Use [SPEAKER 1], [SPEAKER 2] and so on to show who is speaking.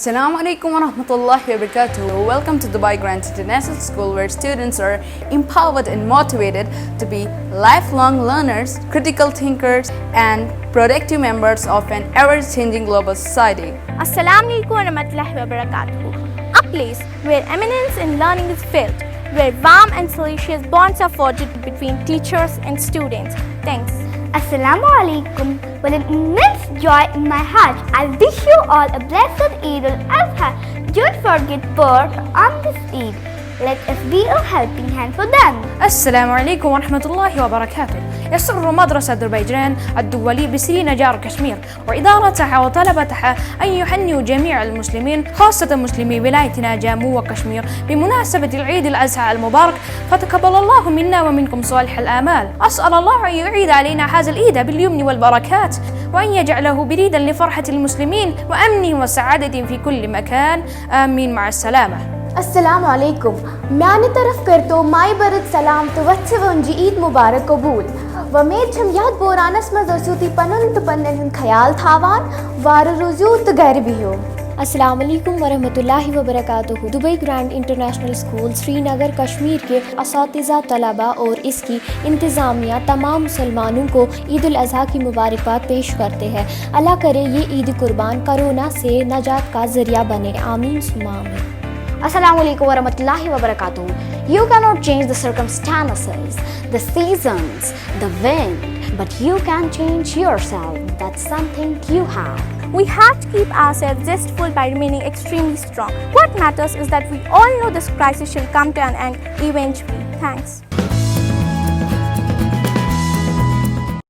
[SPEAKER 1] Assalamu alaikum wa rahmatullahi wa barakatuh. Welcome to Dubai Grand International School, where students are empowered and motivated to be lifelong learners, critical thinkers, and productive members of an ever-changing global society.
[SPEAKER 2] Assalamu alaikum wa rahmatullahi wa barakatuh. A place where eminence in learning is felt, where warm and salacious bonds are forged between teachers and students. Thanks.
[SPEAKER 3] Assalamu alaikum. With an immense joy in my heart, I wish you all a blessed Eid al-Adha. Don't forget prayer on this Eid. Let us be a helping hand for them.
[SPEAKER 4] السلام عليكم ورحمة الله وبركاته. يسر مدرسة ذربيجان الدولي بسرين جار كشمير وإدارتها وطلبتها أن يهنئوا جميع المسلمين خاصة مسلمي ولايتنا جامو وكشمير بمناسبة العيد الأضحى المبارك، فتقبل الله منا ومنكم صالح الآمال. أسأل الله أن يعيد علينا هذا العيد باليمن والبركات، وأن يجعله بريدا لفرحة المسلمين وأمن وسعادة في كل مكان. آمين. مع السلامة.
[SPEAKER 5] अस्सलाम वालेकुम। मैंने तरफ कर तो माई बरद सलाम तो वच्चे वंजी ईद मुबारक कबूल वमेद छम याद बोरानस मजसूती पनन तो पन्नन ख्याल थावान वार रुजू तो घर भी हो।
[SPEAKER 6] अस्सलाम वालेकुम वरहमतुल्लाहि वबरकातुहू। Dubai grand international school Srinagar Kashmir के असातिज़ा, तलबा और इसकी इंतज़ामिया तमाम मुसलमानों को ईद उल अज़हा की मुबारकबाद पेश करते हैं। अल्लाह करे ये ईद कुर्बान कोरोना से नजात का ज़रिया बने। आमीन सुम्मा आमीन।
[SPEAKER 7] Assalamu alaikum wa rahmatullahi wa barakatuh. You cannot change the circumstances, the seasons, the wind, but you can change yourself. That's something you have.
[SPEAKER 2] We have to keep ourselves zestful by remaining extremely strong. What matters is that we all know this crisis shall come to an end eventually. Thanks.